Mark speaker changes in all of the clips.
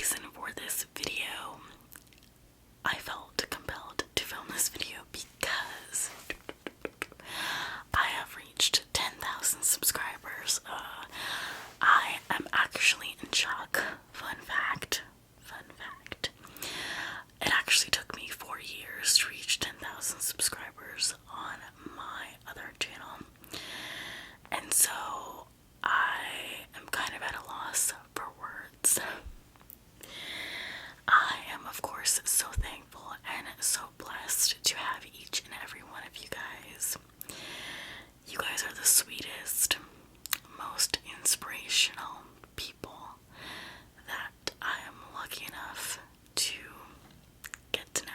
Speaker 1: reason for this video, I felt compelled to film this video because I have reached 10,000 subscribers. I am actually in shock. Fun fact. It actually took me 4 years to reach 10,000 subscribers on my other channel. And so I am kind of at a loss for words. I am, of course, so thankful and so blessed to have each and every one of you guys. You guys are the sweetest, most inspirational people that I am lucky enough to get to know.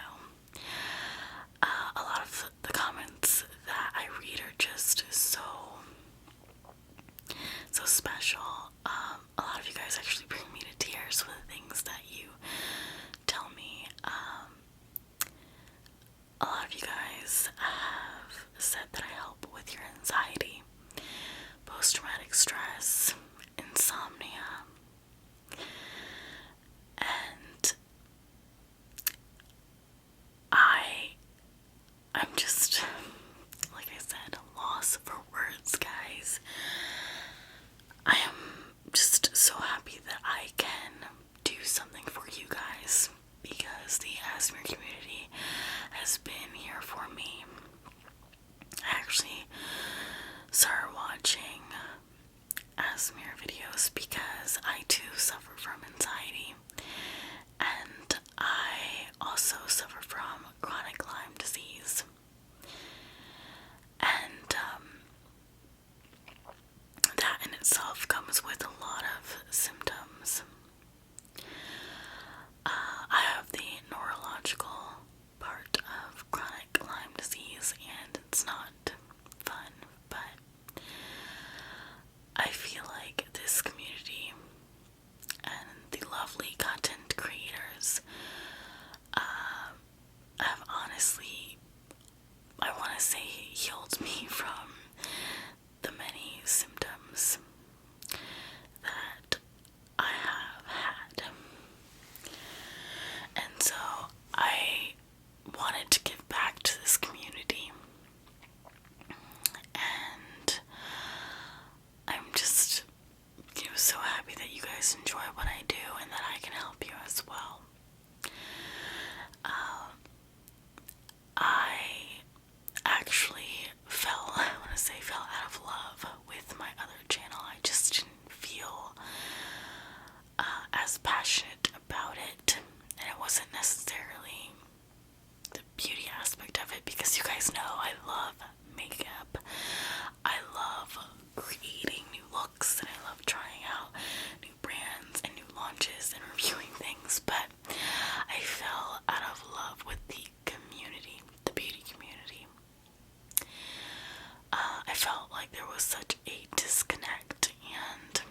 Speaker 1: A lot of the comments that I read are just so special. A lot of you guys actually bring me to tears with the things that you tell me. A lot of you guys have said that I help with your anxiety, post-traumatic stress, insomnia, and I'm just, like I said, a loss for words, guys. I am just so happy that I can do something for you guys because the asthma community has been here for me. I actually started watching asthma videos because I too suffer from anxiety, and I also suffer from chronic Lyme disease. And that in itself comes with a lot of symptoms. I have the neurological part of chronic Lyme disease, and it's not fun, but I feel like this community and the lovely content creators have honestly, I want to say, healed me from the many symptoms that I have had. And so I wanted to give back to this community, and I'm just so happy that you guys enjoy what I do and that I can help you as well. I actually fell out of love with my other channel. I just didn't feel as passionate about it, and it wasn't necessarily the beauty aspect of it, because you guys know I love makeup. I love creating new looks, and I love trying out new brands and new launches and reviewing things, but I fell out of love with the community, the beauty community. I felt like there was such a disconnect, and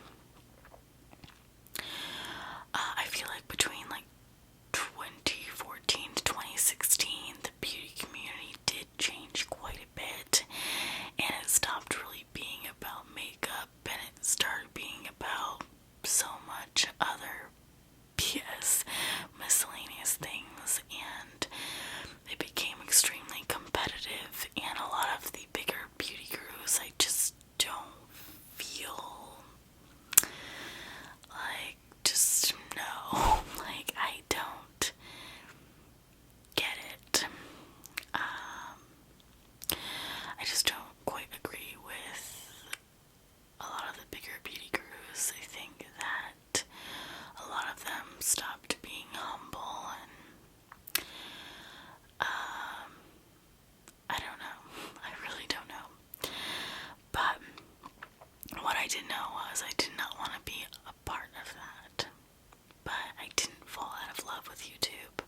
Speaker 1: I feel like between 2014 to 2016, the beauty community did change quite a bit, and it stopped really being about makeup, and it started being about so much other BS, miscellaneous things, and it became extremely competitive, and a lot of the bigger beauty gurus I just don't feel like, just no, I don't get it. I just don't quite agree with a lot of the bigger beauty gurus. I think that a lot of them stopped being humble, and I don't know. I really don't know. But what I did know was I did not want to be a part of that. But I didn't fall out of love with YouTube.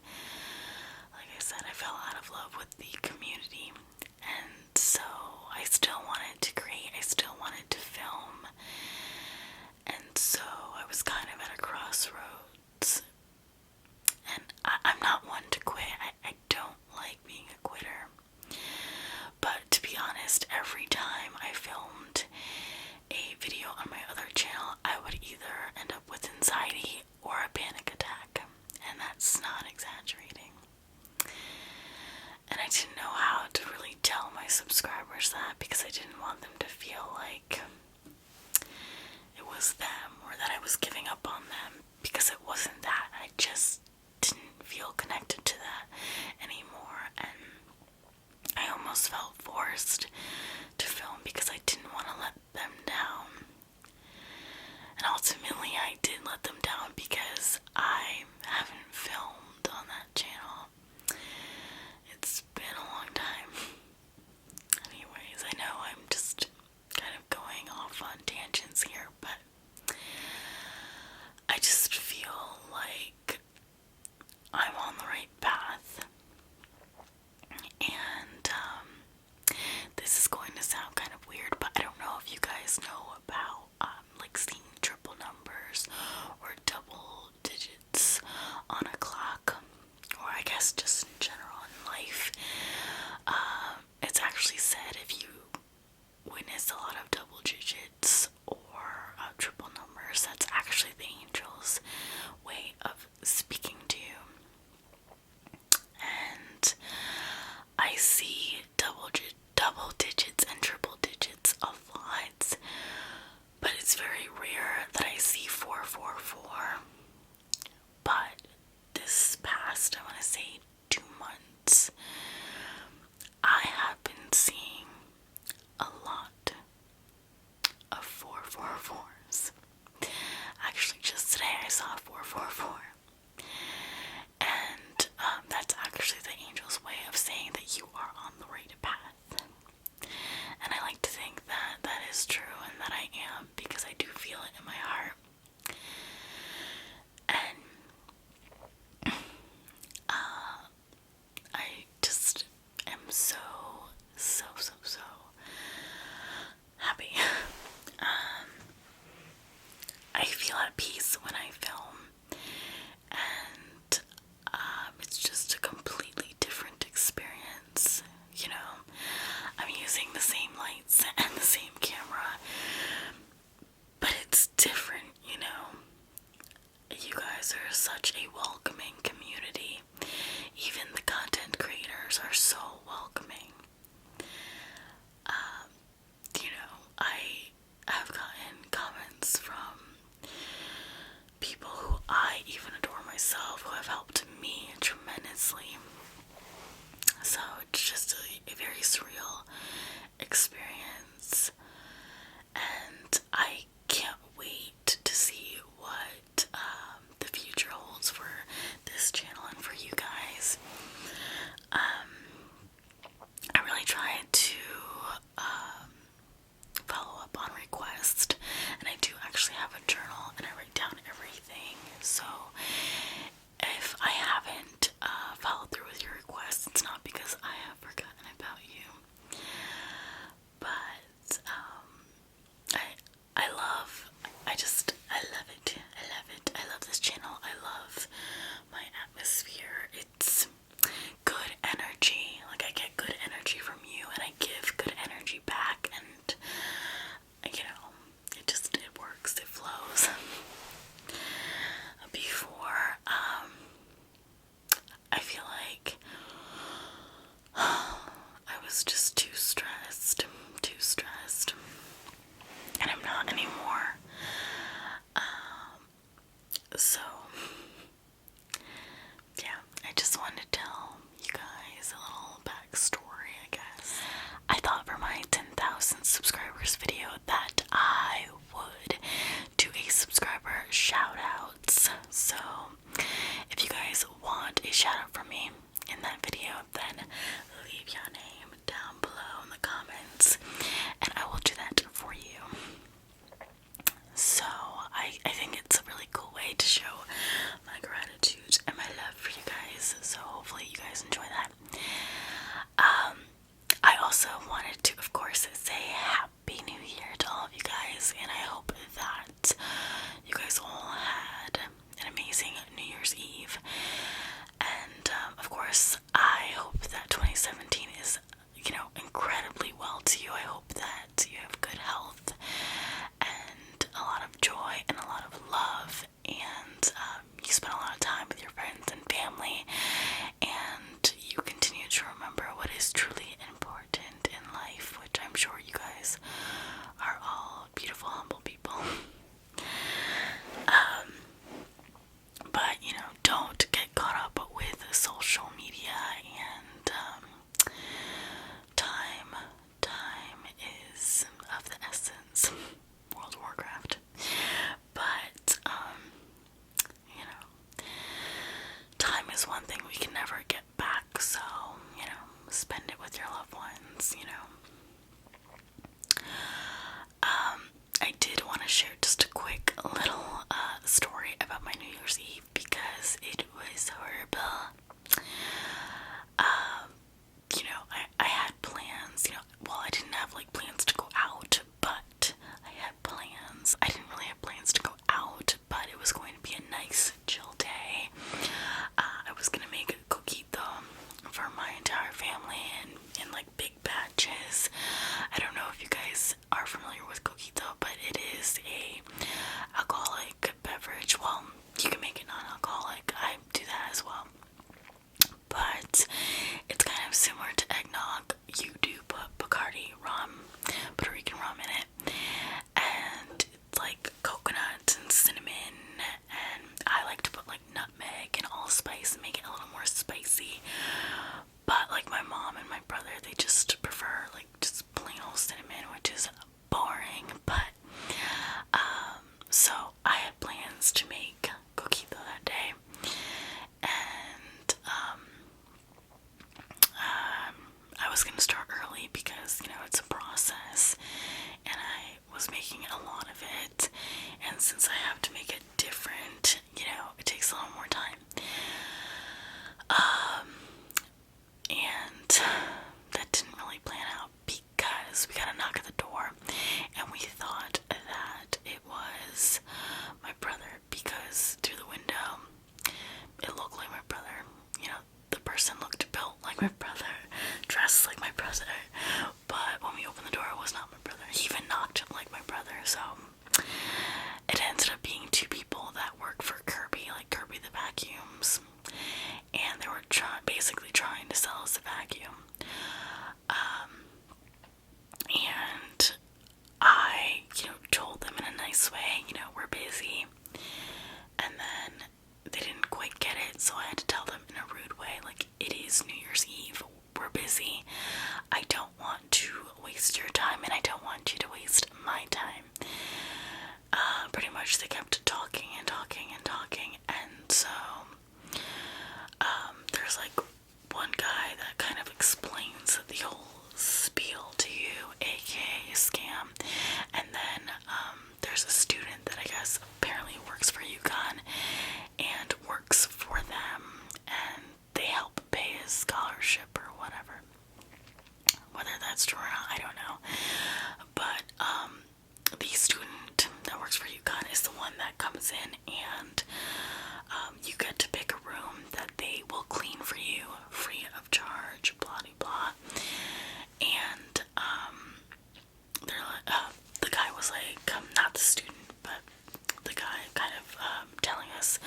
Speaker 1: Like I said, I fell out of love with the community, and so I still wanted to create, I still wanted to film, and so I was kind of at a crossroads, and I'm not one to quit. I don't like being a quitter, but to be honest, every time I filmed a video on my other channel, I would either end up with anxiety or a panic attack. because there's such a welcoming community. Even the content creators are so welcoming. I have gotten comments from people who I even adore myself, who have helped me tremendously. So it's just a very surreal experience, and I can't wait to see what the future holds for this channel and for you guys. I really tried to follow up on requests, and I do actually have a journal and I write down everything. So if I haven't followed through with your requests, it's not because I have forgotten about you, but I love it. I love this channel. I love my atmosphere. It's good energy. Like, I get good energy from you, and I give good energy back, and it works, it flows. Before, I feel like I was just too stressed, and I'm not anymore. So, yeah, I just wanted to tell you guys a little backstory, I guess. I thought for my 10,000 subscribers video that I would do a subscriber shout outs. So, if you guys want a shout out from me in that video, then leave your name down below in the comments, and I will do that for you. So, I think it's a really cool way to show my gratitude and my love for you guys, so hopefully you guys enjoy that. I also wanted to, of course, say Happy New Year to all of you guys, and I hope that you guys all had an amazing New Year's Eve, and of course, I hope that 2017 is, incredibly well to you. I hope that you have good health and a lot of joy and a lot of love, and you spend a lot of time with your friends and family, and you continue to remember what is truly important in life, which I'm sure you guys are all beautiful, humble people. But, don't get caught up with social media, and time is of the essence. World of Warcraft. But, time is one thing we can never get back, so, spend it with your loved ones, I did want to share just a quick little story about my New Year's Eve, because it was horrible. I had plans, I didn't have, plans to go out, but I had plans. I didn't really have plans to go out, but it was going to be a nice, chill day. I was going to make a coquito for my entire family in big batches. I don't know if you guys are familiar with coquito, but it is a alcoholic beverage. Well, you can make it non-alcoholic. I do that as well. But it's kind of similar to eggnog. You do put Bacardi rum, Puerto Rican rum in it, and it's like coconut and cinnamon, and I like to put nutmeg and allspice and make it a little more spicy. But my mom and my brother, they just prefer just plain old cinnamon, which is boring. But so I had plans to make coquito that day, and I was gonna start early because it's a process, and I was making a lot of it, and since I have to make it different, it takes a little more time. And that didn't really plan out because we got a knock at the door, and we thought that it was my brother, because through the window it looked like my brother. The person looked built like my brother, dressed like my brother, but when we opened the door, it was not my brother. He even knocked my brother, so it ended up being two people that work for Kirby. Kirby sell us a vacuum. And I, told them in a nice way, we're busy. And then they didn't quite get it, so I had to tell them in a rude way, like, it is New Year's Eve, we're busy. I don't want to waste your time, and I don't want you to waste my time. Pretty much they kept talking and talking and talking, and so there's like one guy that kind of explains the whole spiel to you, aka scam, and then there's a student that I guess apparently works for UConn and works for them, and they help pay his scholarship or whatever. Whether that's true or not, I don't know. But the student that works for UConn is the one that comes in, and you get to pick a room that they will clean for you free of charge, blah blah blah. And they're like, the guy was like, not the student, but the guy kind of telling us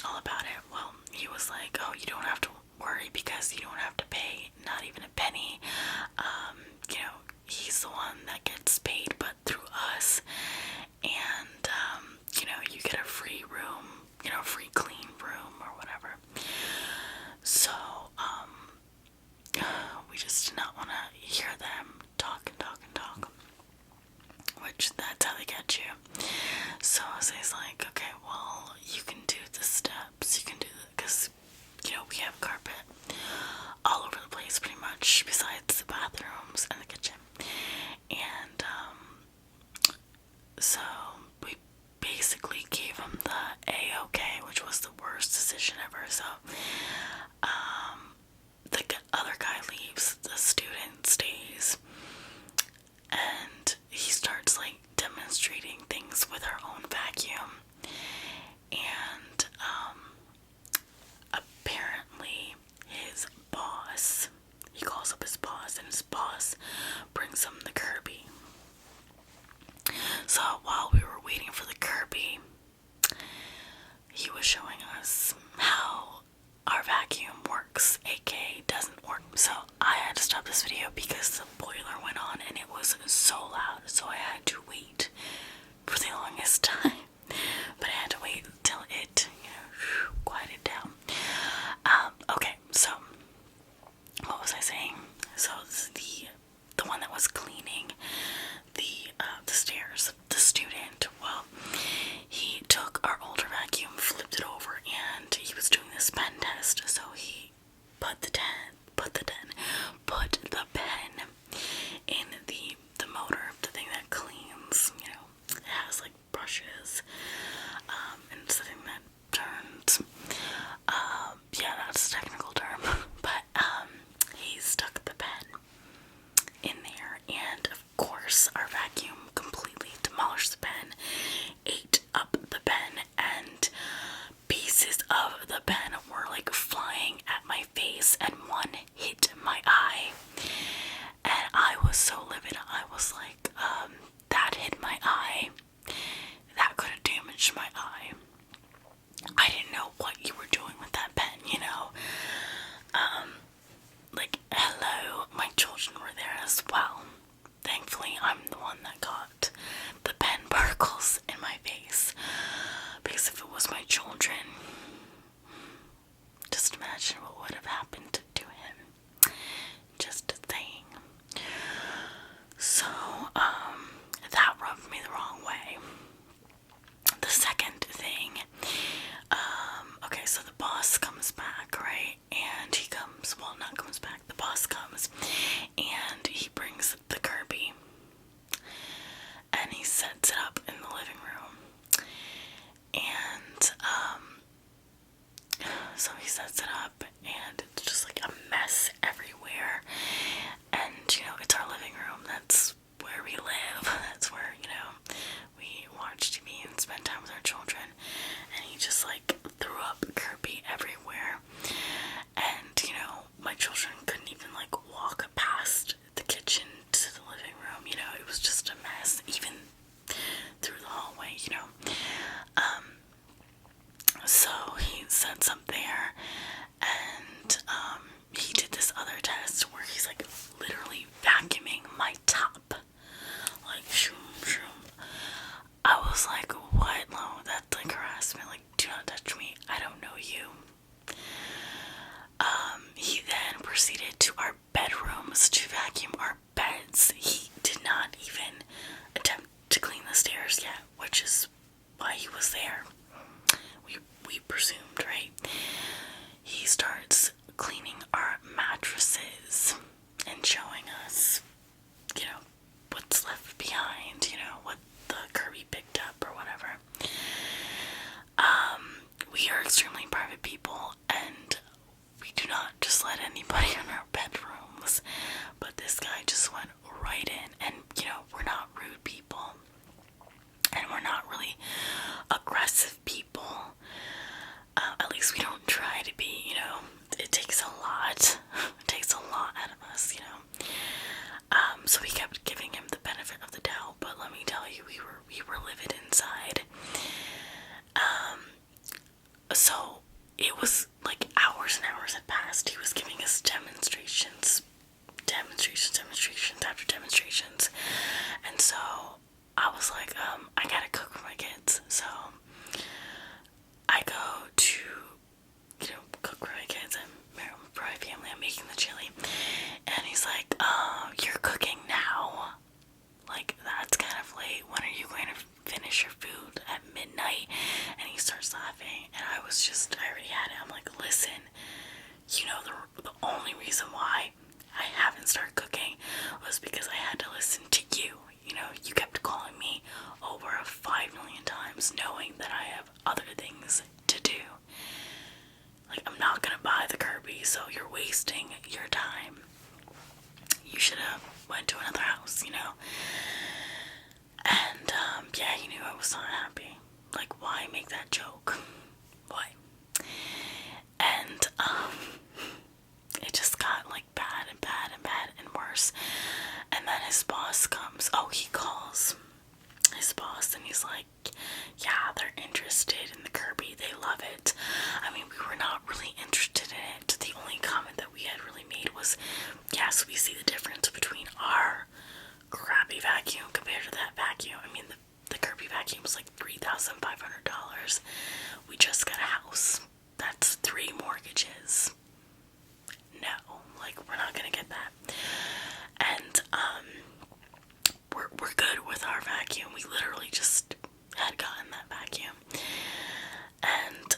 Speaker 1: all about it. Well, he was like, oh, you don't have to worry because you don't have to pay not even a penny. He's the one that gets paid, but through us. And you get a free room, free clean room or whatever. So we just did not want to hear them talk and talk and talk, which that's how they get you. So I was like, okay, well, you can do the steps, you can do the, because we have carpet all over the place pretty much, besides the bathrooms and the kitchen. And so we basically gave him the A-OK, which was the worst decision ever. So the other guy leaves, the student stays, and he starts like demonstrating things with our own vacuum. And apparently his boss, he calls up his boss, and his boss brings him the Kirby. So while we were waiting for the Kirby, he was showing us how our vacuum works, aka doesn't work. So I had to stop this video because the boiler went on and it was so loud, so I had to wait for the longest time. But I had to wait until it, quieted down. Okay, so what was I saying? So the one that was cleaning the stairs, the student, well, he took our older vacuum, flipped it over, and he was doing this pen test. So he put the pen in the motor, the thing that cleans, it has like brushes, and it's the thing that turns. Yeah, that's a technical term, but he stuck the pen in there, and of course our vacuum completely demolished the pen, ate up the pen, and pieces of the pen were like flying at my face, and one hit my eye, and I was so livid. I was like, that hit my eye, that could have damaged my eye. I didn't know what you were doing with that pen, like, hello, my children were there as well. Thankfully, I'm the one that got the pen particles in my face, because if it was my children, just imagine what would have happened to him. Just saying. So, that rubbed me the wrong way. The second thing, okay, so the boss comes back, right? And he comes, well, not comes back, the boss comes, and he brings the Kirby, and he sets it up in the living room, and, so he sets it up, and it's just like a mess everywhere, and, it's our living room, that's where we live, that's where, we watch TV and spend time with our children, and he just, like, threw up Kirby everywhere, and, my children couldn't even, like, walk past the kitchen to the living room, it was just a mess, even through the hallway, so he sets up there, and, resources and showing us, what's left behind, what the Kirby picked up or whatever. We are extremely private people, and we do not just let anybody in our bedrooms, but this guy just went right in, and, we're not rude people, and we're not really aggressive people. At least we don't try to be, it takes a lot. It takes a lot out of us, So we kept giving him the benefit of the doubt, but let me tell you, we were livid inside. So it was like hours and hours had passed. He was giving us demonstrations after demonstrations. And so I was like, I gotta cook for my kids. So I go to, cook for my kids and for my family. I'm making the chili. And he's like, you're cooking now? Like, that's kind of late. When are you going to finish your food? At midnight? And he starts laughing. And I already had it. I'm like, listen, the only reason why I haven't started cooking was because I had to listen to you. You kept calling me over 5 million times knowing that I have other things to do. Like, I'm not gonna buy the Kirby, so you're wasting your time. You should have went to another house, And, yeah, he knew I was not happy. Like, why make that joke? Why? And, it just got, like, bad and bad and bad and worse. And then his boss comes. Oh, he calls his boss, and he's like, yeah, they're interested in the Kirby. They love it. I mean, we were not really interested in it. The only comment that we had really made was, yes, we see the difference between our crappy vacuum compared to that vacuum. I mean, the Kirby vacuum was like $3,500. We just got a house. That's 3 mortgages. No, like, we're not gonna get that. And, we're good with our vacuum. We literally just had gotten that vacuum. And,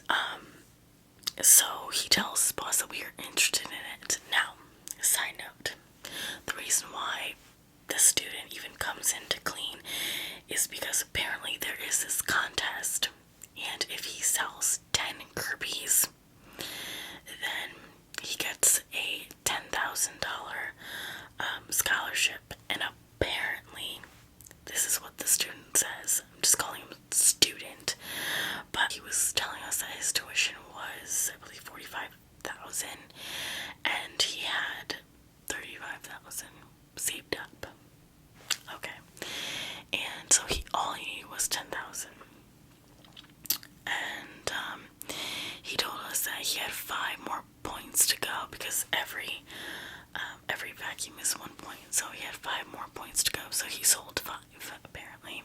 Speaker 1: so he tells his boss that we are interested in it. Now, side note, the reason why the student even comes in to clean is because apparently there is this contest, and if he sells 10 Kirby's, then he gets a $10,000 scholarship. And apparently, this is what the student says. I'm just calling him student, but he was telling us that his tuition was, I believe, $45,000, and he had $35,000 saved up. Okay, and so all he needed was $10,000, and he told us that he had 5 more points to go because every vacuum is 1 point, so he had 5 more points to go. So he sold 5 apparently.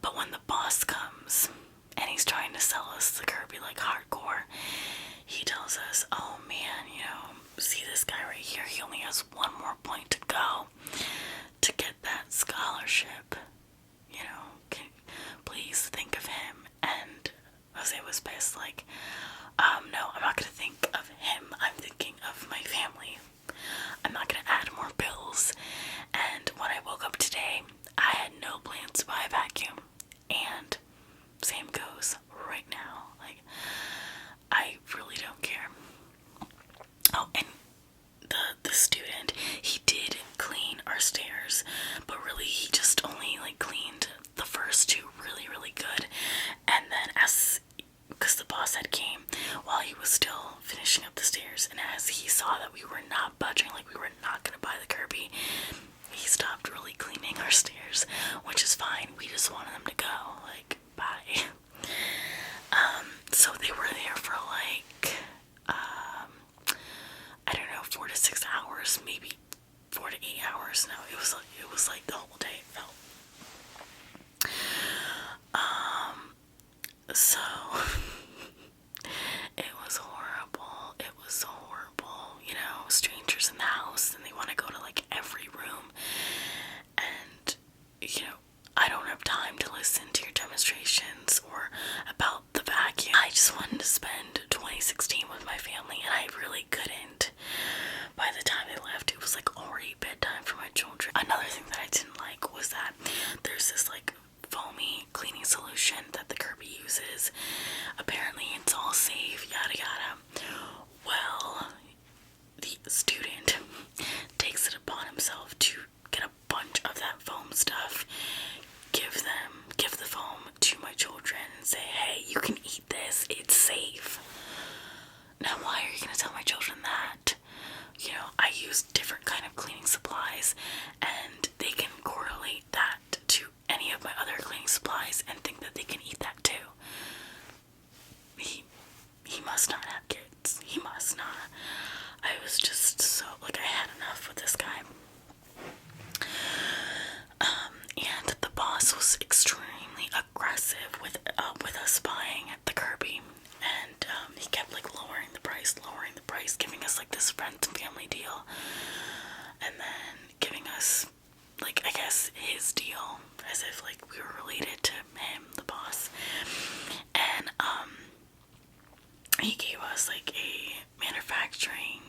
Speaker 1: But when the boss comes and he's trying to sell us the Kirby like hardcore, he tells us, oh man, see this guy right here, he only has 1 more point to go to get that scholarship. Please think of him. And Jose was pissed, like, no, I'm not gonna think of him, I'm thinking of my family. I'm not gonna add more bills. And when I woke up today, I had no plans to buy a vacuum. And same goes right now. Like, I really don't care. Oh, and the student, he did clean our stairs, but really he just only like cleaned the first 2 really, really good. And then because the boss had came while he was still finishing up the stairs, and as he saw that we were not budging, like we were not going to buy the Kirby, he stopped really cleaning our stairs, which is fine. We just wanted them to go, like, bye. So they were there for like, I don't know, 4 to 6 hours, maybe 4 to 8 hours. No, it was like the whole day, it felt. So it was horrible. It was so horrible. Strangers in the house, and they want to go to like every room. And, I don't have time to listen to your demonstrations or about the vacuum. I just wanted to spend 2016 with my family, and I really couldn't. this friends and family deal, and then giving us, like, I guess his deal, as if like we were related to him, the boss. And he gave us like a manufacturing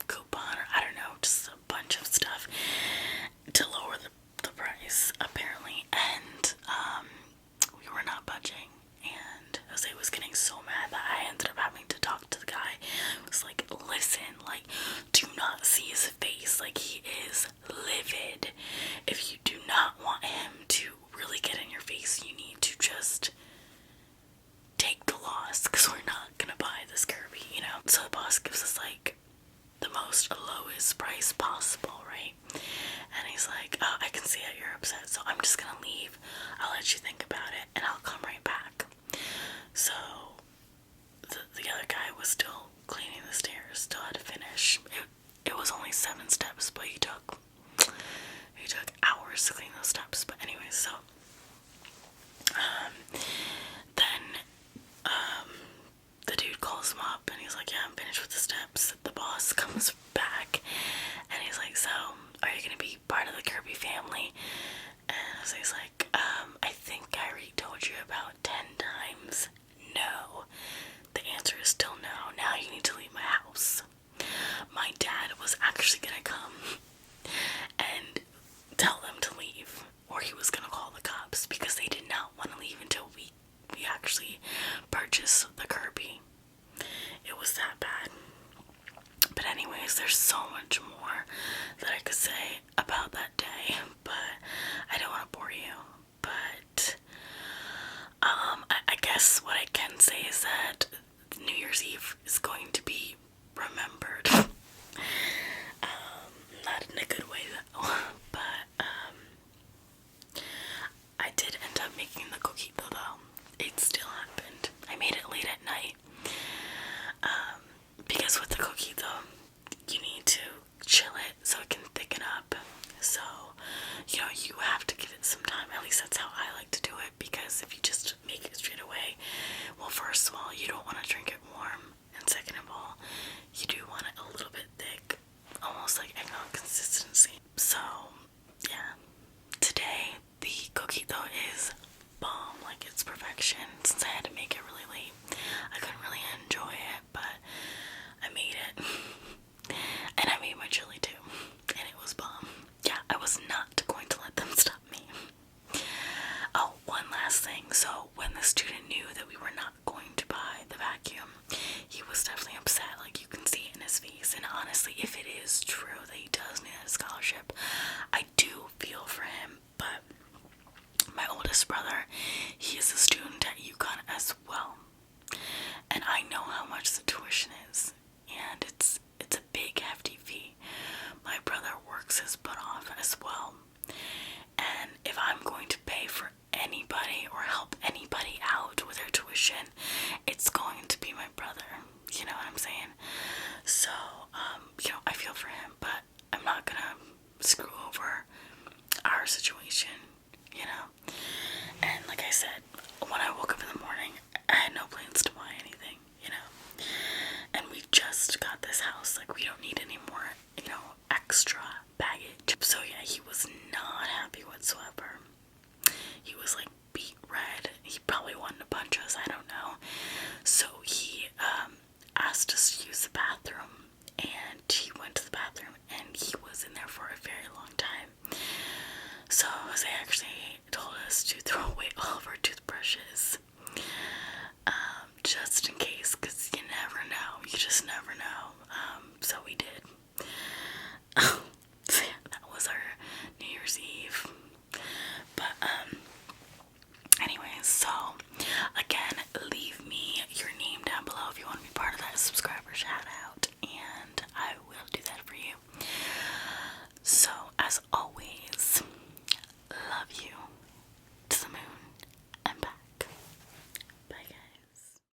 Speaker 1: coupon, or I don't know, just a bunch of stuff to lower the price apparently. And we were not budging, and Jose was getting so mad that I ended up having to talk to the guy. I was like, listen, like, do not see his face, like, he is livid. If you do not want him to really get in your face, you need to just take the loss, because we're not gonna buy this Kirby, you know. So the boss gives us like the most lowest price possible, right? And he's like, oh, I can see that you're upset, so I'm just gonna leave. I'll let you think about it, and I'll come right back. So the other guy was still cleaning the stairs, still had to finish. It was only 7 steps, but he took hours to clean those steps. But anyway, so then the dude calls him up, and he's like, yeah, I'm finished with the steps. The boss comes back, and he's like, so, are you gonna be part of the Kirby family? And so he's like, I think I already told you about 10 times. No. The answer is still no. Now you need to leave my house. My dad was actually gonna come and tell them to leave, or he was gonna call the cops, because they did not want to leave until we actually purchased the Kirby. It was that bad. But anyways, there's so much more that I could say about that day, but I don't want to bore you. But I guess what I can say is that New Year's Eve is going to be remembered. Not in a good way though, but I did end up making the coquito though. It still happened. I made it late at night. Because with the coquito, you need to chill it so it can thicken up. So, you know, you have to give it some time. At least that's how I like to do it, because if you just make it straight away, well, first of all, you don't want to drink it